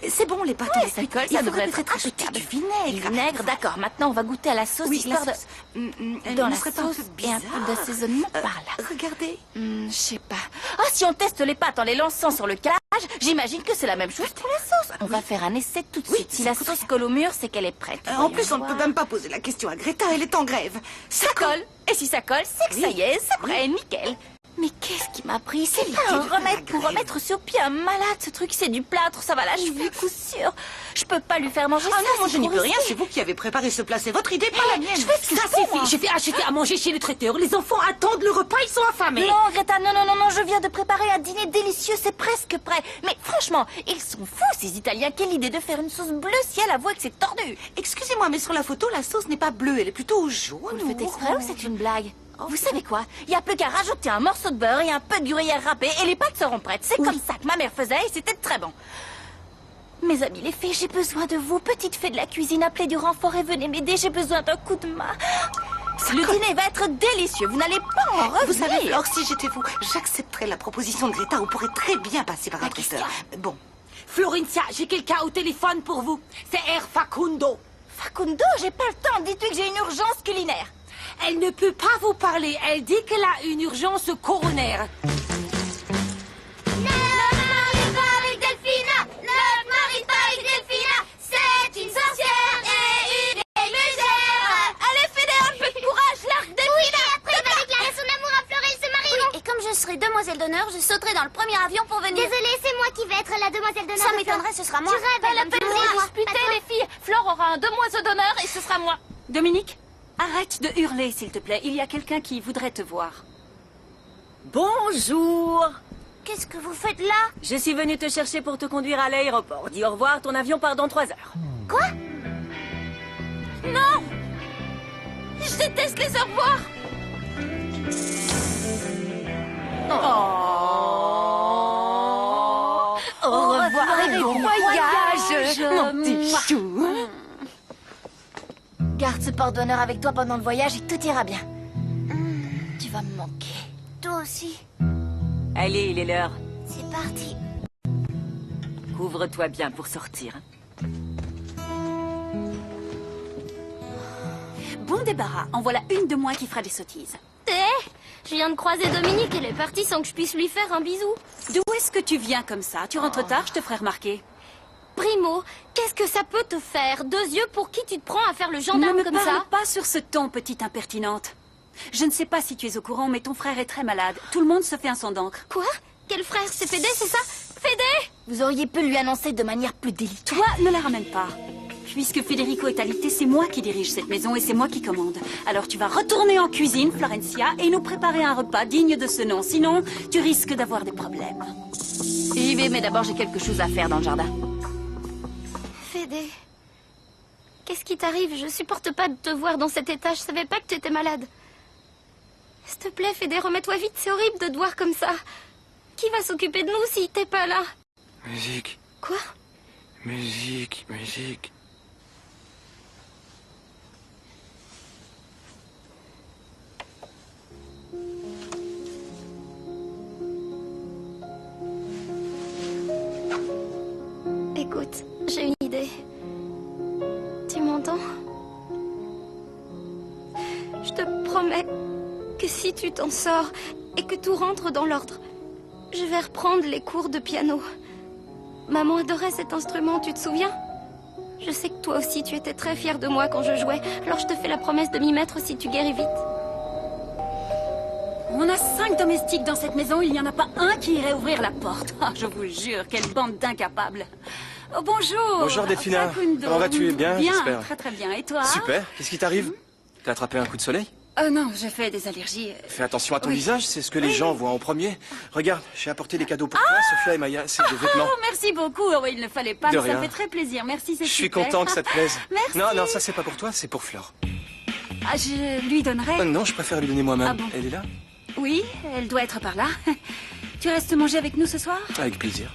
C'est bon, les pâtes, on Ouais, les ça fait. colle, Il ça faudrait devrait être peut-être ajouter impeccable. du vinaigre. Du vinaigre, d'accord. Maintenant, on va goûter à la sauce, Oui, histoire la de... sauce. Dans ne la serait pas un sauce peu et un bizarre peu d'assaisonnement par là. Regardez. Je sais pas. Ah, si on teste les pâtes en les lançant sur le calage, j'imagine que c'est la même chose pour la sauce. On va faire un essai tout de suite. Si la sauce colle au mur, c'est qu'elle est prête. En plus, on ne peut même pas poser la question à Greta, elle est en grève. Ça colle. Et si ça colle, c'est que ça y est, c'est prêt, nickel. Mais qu'est-ce qui m'a pris? C'est pas un remède pour remettre sur pied un malade, ce truc, c'est du plâtre, ça va l'achever, coup sûr. Je peux pas lui faire manger ça. Ah non, moi je n'y peux rien, risqué. c'est vous qui avez préparé ce plat, c'est votre idée, pas la mienne. Je fais ce que Ça je peux, suffit, moi. j'ai fait acheter à manger chez le traiteur. Les enfants attendent le repas, ils sont affamés. Non, Greta, non, je viens de préparer un dîner délicieux, c'est presque prêt. Mais franchement, ils sont fous, ces Italiens. Quelle idée de faire une sauce bleue si elle avoue que c'est tordu. Excusez-moi, mais sur la photo, la sauce n'est pas bleue, elle est plutôt jaune. Vous le faites exprès ou c'est une blague? Vous savez quoi? Il n'y a plus qu'à rajouter un morceau de beurre et un peu de gruyère râpée et les pâtes seront prêtes. C'est comme ça que ma mère faisait et c'était très bon. Mes amis les fées, j'ai besoin de vous. Petite fée de la cuisine, appelez du renfort et venez m'aider. J'ai besoin d'un coup de main. Le dîner va être délicieux. Vous n'allez pas en revenir. Vous savez, Flore, si j'étais vous, j'accepterais la proposition de Greta. On pourrait très bien passer par un traiteur. Bon. Florencia, j'ai quelqu'un au téléphone pour vous. C'est Air Facundo. Facundo, j'ai pas le temps. Dites-lui que j'ai une urgence culinaire. Elle ne peut pas vous parler. Elle dit qu'elle a une urgence coronaire. Ne marie pas avec Delphina. Ne marie pas avec Delphina. C'est une sorcière et une mégère. Allez, Fédé, un peu de courage, l'arc Delphina. Oui, mais après, il va déclarer son amour à Flore et se marieront. Oui, et comme je serai demoiselle d'honneur, je sauterai dans le premier avion pour venir. Désolée, c'est moi qui vais être la demoiselle d'honneur. Ça m'étonnerait, ce sera moi. Tu rêves, Pas la elle peine aime de toujours moi. disputer, Pas toi. les filles. Flore aura un demoiselle d'honneur et ce sera moi. Dominique, arrête de hurler, s'il te plaît. Il y a quelqu'un qui voudrait te voir. Bonjour. Qu'est-ce que vous faites là? Je suis venue te chercher pour te conduire à l'aéroport. Dis au revoir, ton avion part dans 3 heures. Quoi? Non! Je déteste les au revoir! Au revoir et bon voyage, mon petit chou. Garde ce porte-bonheur avec toi pendant le voyage et tout ira bien. Tu vas me manquer. Toi aussi. Allez, il est l'heure. C'est parti. Couvre-toi bien pour sortir. Bon débarras. En voilà une de moins qui fera des sottises. Je viens de croiser Dominique, elle est partie sans que je puisse lui faire un bisou. D'où est-ce que tu viens comme ça? Tu rentres tard, je te ferai remarquer. Primo, qu'est-ce que ça peut te faire? 2 yeux pour qui tu te prends à faire le Ne gendarme me comme parle ça? pas sur ce ton, petite impertinente. Je ne sais pas si tu es au courant, mais ton frère est très malade. Tout le monde se fait un sang d'encre. Quoi? Quel frère? C'est Fédé, c'est ça? Fédé! Vous auriez pu lui annoncer de manière plus délicate. Toi, ne la ramène pas. Puisque Federico est alité, c'est moi qui dirige cette maison et c'est moi qui commande. Alors tu vas retourner en cuisine, Florencia, et nous préparer un repas digne de ce nom. Sinon, tu risques d'avoir des problèmes. J'y vais, mais d'abord j'ai quelque chose à faire dans le jardin. Fédé, Qu'est-ce qui t'arrive? Je supporte pas de te voir dans cet état. Je savais pas que tu étais malade. S'il te plaît, Fédé, remets-toi vite. C'est horrible de te voir comme ça. Qui va s'occuper de nous si t'es pas là? Musique. Quoi? Musique, musique. Écoute, j'ai une idée. Tu m'entends? Je te promets que si tu t'en sors et que tout rentre dans l'ordre, je vais reprendre les cours de piano. Maman adorait cet instrument, tu te souviens? Je sais que toi aussi tu étais très fière de moi quand je jouais, alors je te fais la promesse de m'y mettre si tu guéris vite. On a 5 domestiques dans cette maison, il n'y en a pas un qui irait ouvrir la porte. Ah, je vous jure, quelle bande d'incapables. Oh, bonjour. Bonjour Delphina. Facundo. Comment vas-tu? Bien, Bien, j'espère. très très bien. Et toi? Super. Qu'est-ce qui t'arrive? T'as attrapé un coup de soleil? Non, j'ai fait des allergies. Fais attention à ton Oui. visage, c'est ce que les gens voient en premier. Regarde, j'ai apporté des cadeaux pour toi, Sophia et Maya, c'est des vêtements. Oh, merci beaucoup. Oh, oui, il ne fallait pas, De mais ça rien. me fait très plaisir. Merci, c'est Je suis super. content que ça te plaise. Merci. Non, ça c'est pas pour toi, c'est pour Flore. Ah, je lui donnerai. Non, je préfère lui donner moi-même. Ah bon? Elle est là? Oui, elle doit être par là. Tu restes manger avec nous ce soir? Avec plaisir.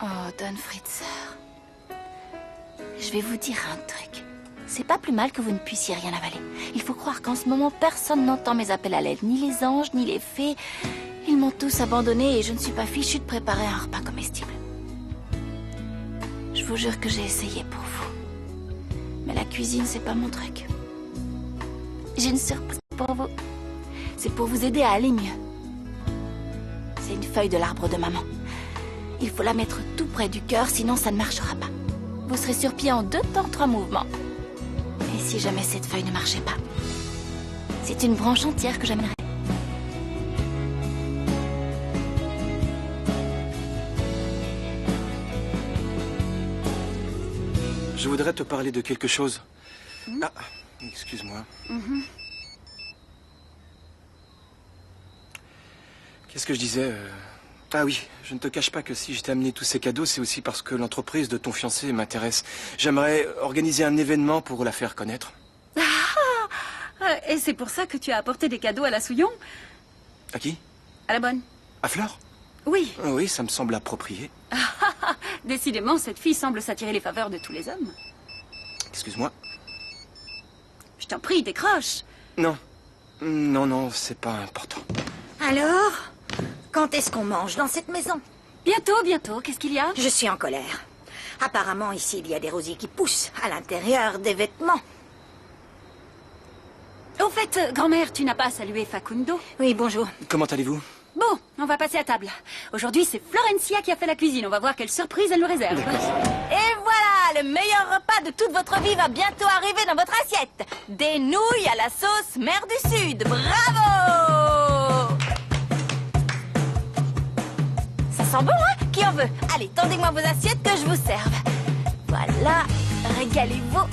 Oh, Don Fritzer. Je vais vous dire un truc. C'est pas plus mal que vous ne puissiez rien avaler. Il faut croire qu'en ce moment, personne n'entend mes appels à l'aide. Ni les anges, ni les fées. Ils m'ont tous abandonné et je ne suis pas fichue de préparer un repas comestible. Je vous jure que j'ai essayé pour vous. Mais la cuisine, c'est pas mon truc. J'ai une surprise pour vous. C'est pour vous aider à aller mieux. C'est une feuille de l'arbre de maman. Il faut la mettre tout près du cœur, sinon ça ne marchera pas. Vous serez sur pied en 2 temps 3 mouvements. Et si jamais cette feuille ne marchait pas, c'est une branche entière que j'amènerai. Je voudrais te parler de quelque chose. Ah, excuse-moi. Qu'est-ce que je disais Ah oui, je ne te cache pas que si je t'ai amené tous ces cadeaux, c'est aussi parce que l'entreprise de ton fiancé m'intéresse. J'aimerais organiser un événement pour la faire connaître. Et c'est pour ça que tu as apporté des cadeaux à la Souillon? À qui? À la bonne. À Flore? Oui. Oui, ça me semble approprié. Décidément, cette fille semble s'attirer les faveurs de tous les hommes. Excuse-moi. Je t'en prie, décroche. Non. Non, c'est pas important. Alors, quand est-ce qu'on mange dans cette maison? Bientôt. Qu'est-ce qu'il y a? Je suis en colère. Apparemment, ici, il y a des rosiers qui poussent à l'intérieur des vêtements. Au fait, grand-mère, tu n'as pas salué Facundo? Oui, bonjour. Comment allez-vous? Bon, on va passer à table. Aujourd'hui, c'est Florencia qui a fait la cuisine. On va voir quelle surprise elle nous réserve. Et voilà, le meilleur repas de toute votre vie va bientôt arriver dans votre assiette. Des nouilles à la sauce mer du Sud. Bravo! Ça sent bon, hein? Qui en veut? Allez, tendez-moi vos assiettes que je vous serve. Voilà, régalez-vous.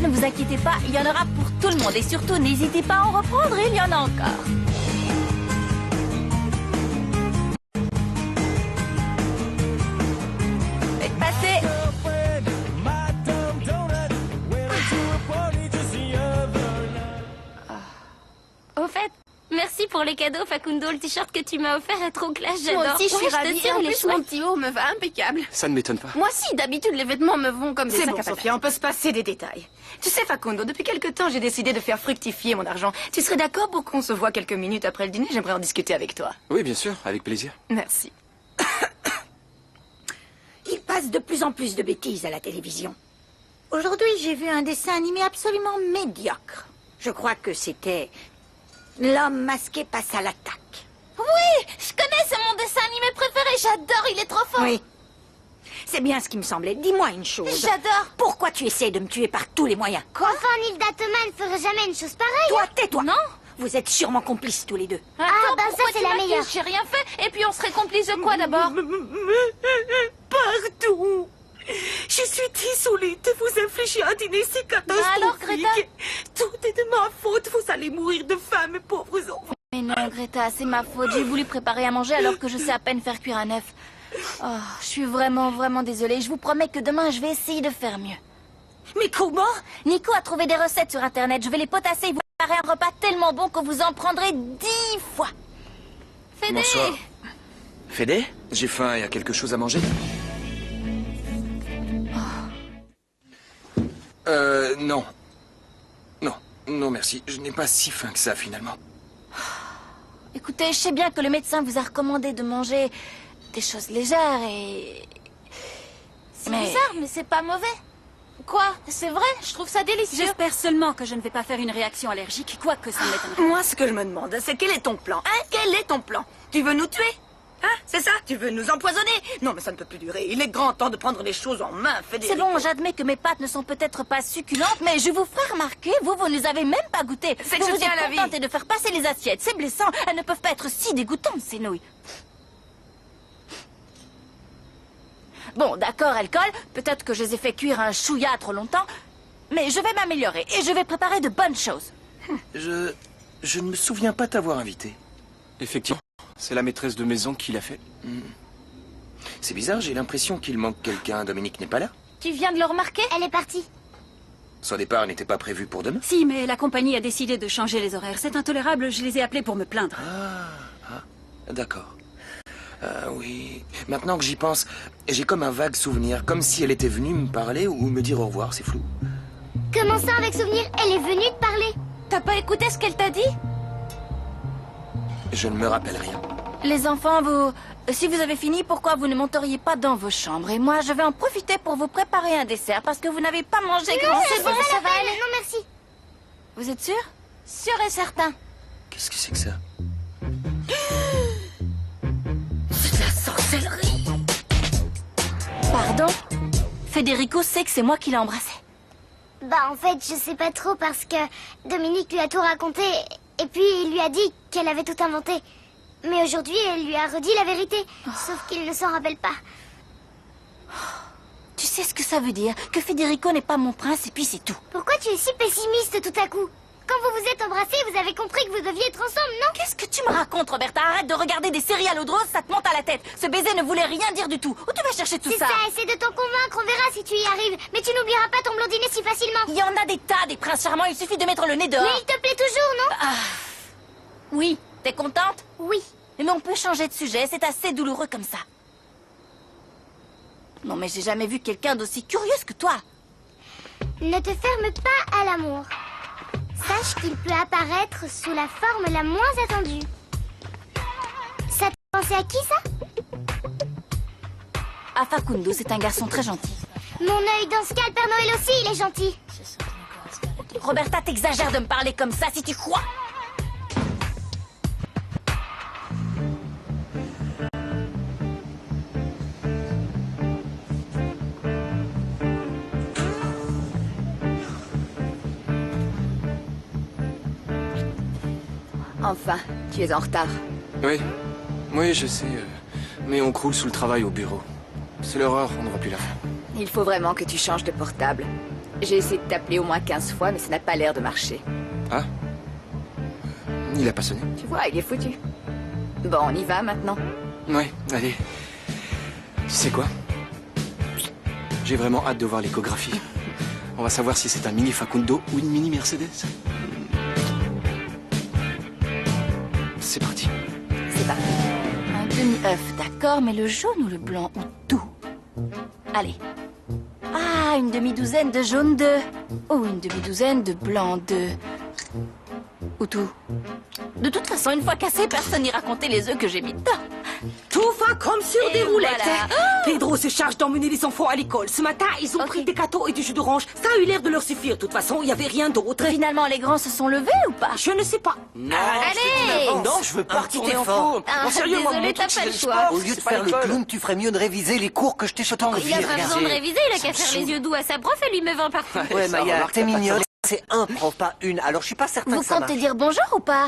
Ne vous inquiétez pas, il y en aura pour tout le monde. Et surtout, n'hésitez pas à en reprendre, il y en a encore. pour les cadeaux, Facundo. Le t-shirt que tu m'as offert est trop classe, j'adore. Moi aussi, je suis ravie. Et en plus, mon chouette. petit haut me va impeccable. Ça ne m'étonne pas. Moi aussi, d'habitude, les vêtements me vont comme des C'est sacs bon, à patates. Sophia, on peut se passer des détails. Tu sais, Facundo, depuis quelque temps, j'ai décidé de faire fructifier mon argent. Tu serais d'accord pour qu'on se voit quelques minutes après le dîner? J'aimerais en discuter avec toi. Oui, bien sûr, avec plaisir. Merci. Il passe de plus en plus de bêtises à la télévision. Aujourd'hui, j'ai vu un dessin animé absolument médiocre. Je crois que c'était L'homme masqué passe à l'attaque. Oui, je connais, c'est mon dessin animé préféré. J'adore, il est trop fort. Oui. C'est bien ce qui me semblait. Dis-moi une chose. J'adore. Pourquoi tu essaies de me tuer par tous les moyens? Quoi? Enfin, Nilda Thomas ne ferait jamais une chose pareille. Toi, tais-toi. Non. Vous êtes sûrement complices tous les deux. Ah, bah ça, c'est la meilleure. J'ai rien fait. Et puis, on serait complices de quoi, d'abord? Pardon. Je suis désolée de vous infliger un dîner si catastrophique. Alors, Greta? Tout est de ma faute. Vous allez mourir de faim, mes pauvres enfants. Mais non, Greta, c'est ma faute. J'ai voulu préparer à manger alors que je sais à peine faire cuire un œuf. Oh, je suis vraiment désolée. Je vous promets que demain, je vais essayer de faire mieux. Mais comment? Nico a trouvé des recettes sur Internet. Je vais les potasser et vous préparer un repas tellement bon que vous en prendrez 10 fois. Fédé! Bonsoir. Fédé? J'ai faim, il y a quelque chose à manger? Non. Non, merci. Je n'ai pas si faim que ça, finalement. Écoutez, je sais bien que le médecin vous a recommandé de manger des choses légères et... C'est bizarre, mais c'est pas mauvais. Quoi? C'est vrai? Je trouve ça délicieux. J'espère seulement que je ne vais pas faire une réaction allergique, quoique ça m'étonnerait. Moi, ce que je me demande, c'est quel est ton plan? Hein? Quel est ton plan? Tu veux nous tuer? Hein? C'est ça? Tu veux nous empoisonner? Non, mais ça ne peut plus durer. Il est grand temps de prendre les choses en main, Federico. C'est bon, j'admets que mes pâtes ne sont peut-être pas succulentes, mais je vous ferai remarquer, vous nous avez même pas goûté. C'est que vous je tiens à la êtes contente de faire passer les assiettes. C'est blessant. Elles ne peuvent pas être si dégoûtantes, ces nouilles. Bon, d'accord, elles collent. Peut-être que je les ai fait cuire un chouïa trop longtemps. Mais je vais m'améliorer et je vais préparer de bonnes choses. Je ne me souviens pas t'avoir invité. Effectivement, c'est la maîtresse de maison qui l'a fait. C'est bizarre, j'ai l'impression qu'il manque quelqu'un. Dominique n'est pas là. Tu viens de le remarquer? Elle est partie. Son départ n'était pas prévu pour demain. Si, mais la compagnie a décidé de changer les horaires. C'est intolérable, je les ai appelés pour me plaindre. D'accord. Oui. Maintenant que j'y pense, j'ai comme un vague souvenir, comme si elle était venue me parler ou me dire au revoir, c'est flou. Comment ça, avec souvenir? Elle est venue te parler. T'as pas écouté ce qu'elle t'a dit? Je ne me rappelle rien. Les enfants, si vous avez fini, pourquoi vous ne monteriez pas dans vos chambres? Et moi, je vais en profiter pour vous préparer un dessert parce que vous n'avez pas mangé grand chose. C'est bon, ça va aller. Non, merci. Vous êtes sûr? Sûr et certain. Qu'est-ce que c'est que ça? C'est de la sorcellerie. Pardon? Federico sait que c'est moi qui l'ai embrassé. Bah, en fait, je sais pas trop parce que Dominique lui a tout raconté et puis il lui a dit qu'elle avait tout inventé. Mais aujourd'hui, elle lui a redit la vérité. Sauf qu'il ne s'en rappelle pas. Tu sais ce que ça veut dire? Que Federico n'est pas mon prince et puis c'est tout. Pourquoi tu es si pessimiste tout à coup? Quand vous vous êtes embrassés, vous avez compris que vous deviez être ensemble, non? Qu'est-ce que tu me racontes, Roberta? Arrête de regarder des séries à l'eau de rose, ça te monte à la tête. Ce baiser ne voulait rien dire du tout. Où tu vas chercher tout ça? C'est ça, essaie de t'en convaincre, on verra si tu y arrives. Mais tu n'oublieras pas ton blondinet si facilement. Il y en a des tas, des princes charmants, il suffit de mettre le nez dehors. Mais il te plaît toujours, non? Oui, t'es contente? Oui. Mais on peut changer de sujet, c'est assez douloureux comme ça. Non mais j'ai jamais vu quelqu'un d'aussi curieuse que toi. Ne te ferme pas à l'amour. Sache qu'il peut apparaître sous la forme la moins attendue. Ça te pensait à qui, ça? À Facundo, c'est un garçon très gentil. Mon œil, dans ce cas, le Père Noël aussi, il est gentil. Roberta, t'exagères de me parler comme ça si tu crois. Enfin, tu es en retard. Oui, je sais. Mais on croule sous le travail au bureau. C'est l'horreur, on n'aura plus la fin. Il faut vraiment que tu changes de portable. J'ai essayé de t'appeler au moins 15 fois, mais ça n'a pas l'air de marcher. Ah? Il a pas sonné? Tu vois, il est foutu. Bon, on y va maintenant. Ouais, allez. Tu sais quoi? J'ai vraiment hâte de voir l'échographie. On va savoir si c'est un mini Facundo ou une mini Mercedes. c'est parti. C'est parti. Un demi-œuf, d'accord, mais le jaune ou le blanc ou tout? Allez. Ah, une demi-douzaine de jaune d'œufs. Ou une demi-douzaine de blanc d'œufs. Ou tout. De toute façon, une fois cassé, personne n'ira compter les œufs que j'ai mis dedans. Tout va comme sur Et des roulettes. voilà. Pedro se charge d'emmener les enfants à l'école. Ce matin, ils ont pris des gâteaux et du jus d'orange. Ça a eu l'air de leur suffire. De toute façon, il n'y avait rien d'autre. Finalement, les grands se sont levés ou pas? Je ne sais pas. Non, Allez! non, je veux pas Un petit retourner en effort. cours. Ah, En sérieux, moi, désolé, mon t'as truc, pas c'est le le choix. sport, Au lieu de c'est pas faire le l'école. clown, tu ferais mieux de réviser les cours que je t'ai chuté en Il a rivière. pas besoin de réviser, il a qu'à faire les yeux doux à sa prof et lui met 20 partout. Ouais, Ça Maya, remarque, t'es t'as pas mignonne. tort. C'est un prof, pas une. Alors je suis pas certain Vous que ça comptez marche. dire bonjour ou pas?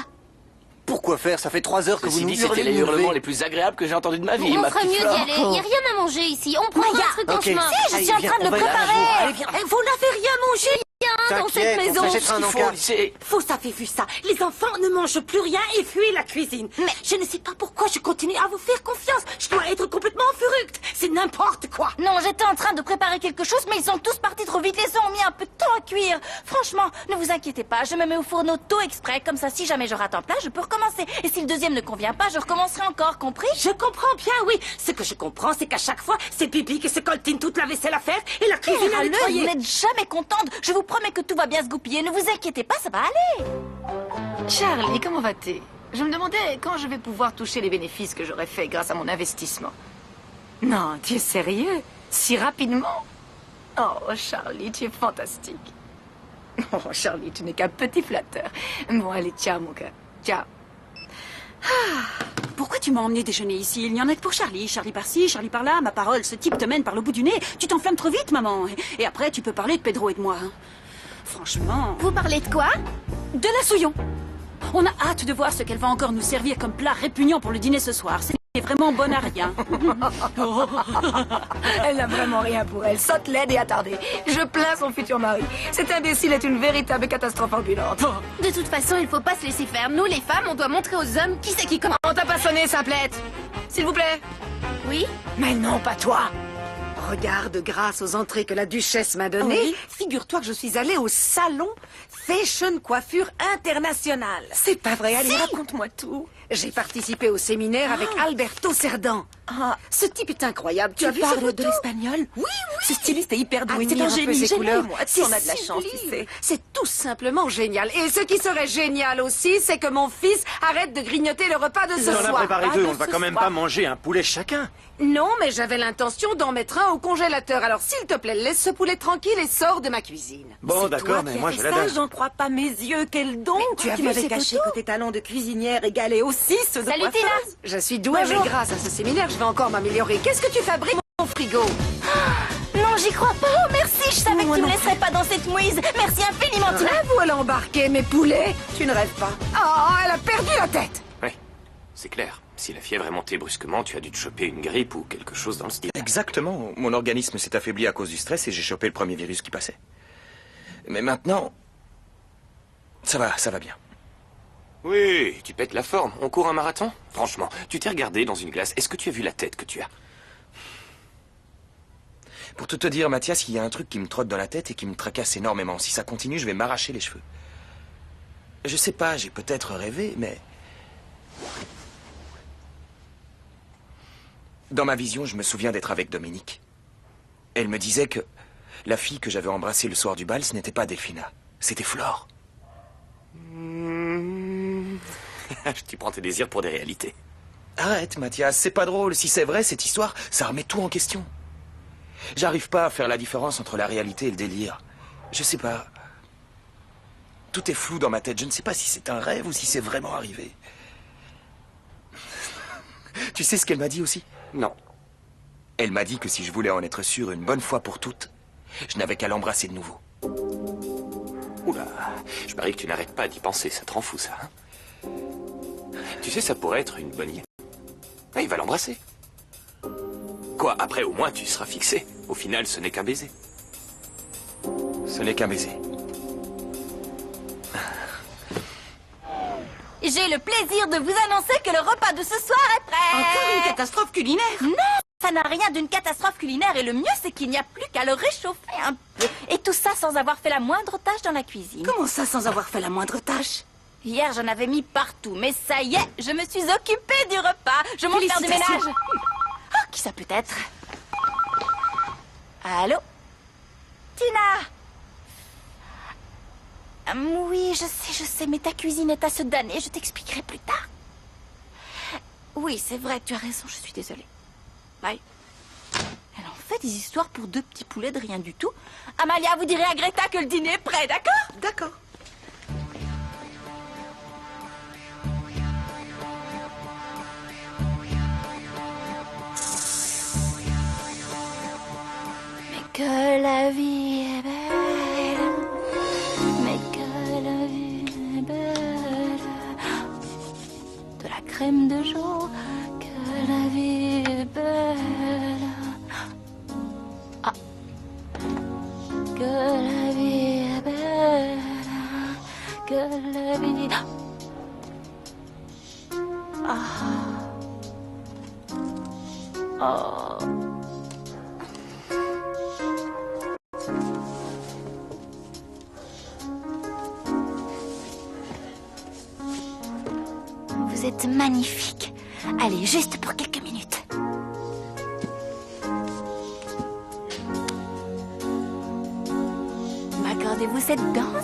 Pourquoi faire? Ça fait 3 heures que vous Ceci nous dit, c'était hurlez de les nous hurlements lever. les plus agréables que j'ai entendus de ma vie, On ma ferait petite mieux d'y Flore. aller. Il n'y a rien à manger ici. On prend un truc en Ok. chemin. Je Allez, suis en viens, train de on le va y aller. préparer. Allez, viens. Vous n'avez rien mangé Dans cette T'inquiète, on maison. s'achètera un Il faut encas. au lycée. Vous avez vu ça. Les enfants ne mangent plus rien et fuient la cuisine. Mais je ne sais pas pourquoi je continue à vous faire confiance. Je dois être complètement furucte. C'est n'importe quoi. Non, j'étais en train de préparer quelque chose, mais ils sont tous partis trop vite. Les œufs ont mis un peu de temps à cuire. Franchement, ne vous inquiétez pas. Je me mets au fourneau tôt exprès. Comme ça, si jamais je rate un plat, je peux recommencer. Et si le deuxième ne convient pas, je recommencerai encore. Compris? Je comprends bien, oui. Ce que je comprends, c'est qu'à chaque fois, c'est Pipi qui se coltine toute la vaisselle à faire et la cuisine à Râleuse, vous nettoyer. n'êtes jamais contente. Je vous promets que tout va bien se goupiller. Ne vous inquiétez pas, ça va aller. Charlie, comment vas-tu? Je me demandais quand je vais pouvoir toucher les bénéfices que j'aurais faits grâce à mon investissement. Non, tu es sérieux? Si rapidement? Oh, Charlie, tu es fantastique. Oh, Charlie, tu n'es qu'un petit flatteur. Bon, allez, ciao, mon cœur. Ciao. Pourquoi tu m'as emmené déjeuner ici? Il n'y en a que pour Charlie. Charlie par-ci, Charlie par-là. Ma parole, ce type te mène par le bout du nez. Tu t'enflammes trop vite, maman. Et après, tu peux parler de Pedro et de moi. Franchement... Vous parlez de quoi? De la souillon. On a hâte de voir ce qu'elle va encore nous servir comme plat répugnant pour le dîner ce soir. C'est vraiment bon à rien. Elle n'a vraiment rien pour elle, sotte, laide et attardée. Je plains son futur mari. Cet imbécile est une véritable catastrophe ambulante. De toute façon, il faut pas se laisser faire. Nous, les femmes, on doit montrer aux hommes qui c'est qui commence. On t'a pas sonné, simplette? S'il vous plaît? Oui? Mais non, pas toi. Regarde, grâce aux entrées que la duchesse m'a données, Oui. figure-toi que je suis allée au salon Fashion Coiffure International. C'est pas vrai, allez, raconte-moi tout. J'ai participé au séminaire avec Alberto Cerdan. Ah, ce type est incroyable. Tu as vu parles ses photos? de l'espagnol? Oui, oui. Ce styliste est hyper doué. C'est un génie, génial. moi, si on a de la chance, tu sais. C'est tout simplement génial. Et ce qui serait génial aussi, c'est que mon fils arrête de grignoter le repas de ce On en soir. a préparé Pas deux, de on va ce quand même soir. pas manger un poulet chacun. Non, mais j'avais l'intention d'en mettre un au congélateur. Alors, s'il te plaît, laisse ce poulet tranquille et sors de ma cuisine. Bon, d'accord, mais moi je la donne. J'en crois pas mes yeux. Quel don. tu as vu m'avais ces caché photos que tes talents de cuisinière égalaient aussi ceux de Salut, coiffeuse. Tina. Je suis douée, Bonjour. mais grâce à ce séminaire, je vais encore m'améliorer. Qu'est-ce que tu fabriques, mon frigo? Non, j'y crois pas. Oh, merci. Je savais que tu me laisserais pas dans cette mouise. Merci infiniment, Tina. Rêve ou elle a embarqué mes poulets? Tu ne rêves pas. Oh, elle a perdu la tête. Oui, c'est clair. Si la fièvre est montée brusquement, tu as dû te choper une grippe ou quelque chose dans le style. Exactement. Mon organisme s'est affaibli à cause du stress et j'ai chopé le premier virus qui passait. Mais maintenant... ça va bien. Oui, tu pètes la forme. On court un marathon? Franchement, tu t'es regardé dans une glace. Est-ce que tu as vu la tête que tu as? Pour tout te dire, Mathias, il y a un truc qui me trotte dans la tête et qui me tracasse énormément. Si ça continue, je vais m'arracher les cheveux. Je sais pas, j'ai peut-être rêvé, mais... Dans ma vision, je me souviens d'être avec Dominique. Elle me disait que la fille que j'avais embrassée le soir du bal, ce n'était pas Delphina. C'était Flore. Tu prends tes désirs pour des réalités. Arrête, Mathias, c'est pas drôle. Si c'est vrai, cette histoire, ça remet tout en question. J'arrive pas à faire la différence entre la réalité et le délire. Je sais pas. Tout est flou dans ma tête. Je ne sais pas si c'est un rêve ou si c'est vraiment arrivé. Tu sais ce qu'elle m'a dit aussi? Non. Elle m'a dit que si je voulais en être sûr une bonne fois pour toutes, je n'avais qu'à l'embrasser de nouveau. Oula, je parie que tu n'arrêtes pas d'y penser. Ça te rend fou, ça, hein? Tu sais, ça pourrait être une bonne idée. Ah, il va l'embrasser. Quoi, après, au moins, tu seras fixé. Au final, ce n'est qu'un baiser. Ce n'est qu'un baiser. J'ai le plaisir de vous annoncer que le repas de ce soir est prêt. Encore une catastrophe culinaire? Non, ça n'a rien d'une catastrophe culinaire et le mieux c'est qu'il n'y a plus qu'à le réchauffer un peu. Et tout ça sans avoir fait la moindre tâche dans la cuisine. Comment ça, sans avoir fait la moindre tâche? Hier, j'en avais mis partout, mais ça y est, je me suis occupée du repas. Je monte faire du ménage. Oh, qui ça peut être? Allô? Tina? Oui, je sais, mais ta cuisine est à se damner. Je t'expliquerai plus tard. Oui, c'est vrai, tu as raison, je suis désolée. Bye. Elle en fait des histoires pour 2 petits poulets de rien du tout. Amalia, vous direz à Greta que le dîner est prêt, d'accord? D'accord. Mais que la vie est belle, mais que la vie est belle. De la crème de jour, que la vie est belle. Ah. Que la vie est belle, que la vie... Ah. Oh. Vous êtes magnifique. Allez, juste pour quelques minutes. M'accordez-vous cette danse?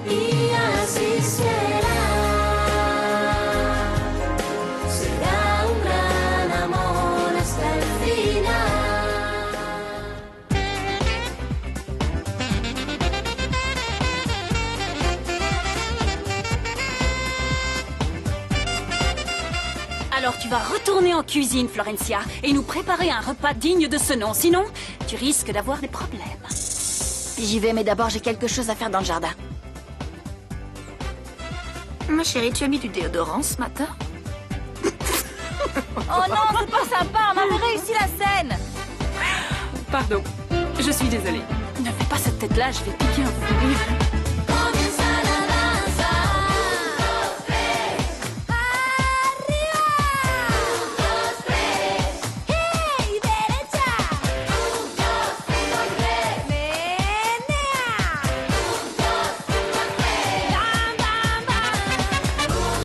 Y así será. Será un gran amor hasta el final. Alors tu vas retourner en cuisine, Florencia, et nous préparer un repas digne de ce nom. Sinon, tu risques d'avoir des problèmes. J'y vais, mais d'abord j'ai quelque chose à faire dans le jardin. Ma chérie, tu as mis du déodorant ce matin? Oh non, c'est pas sympa, on avait réussi la scène. Pardon, je suis désolée. Ne fais pas cette tête-là, je vais piquer un fou.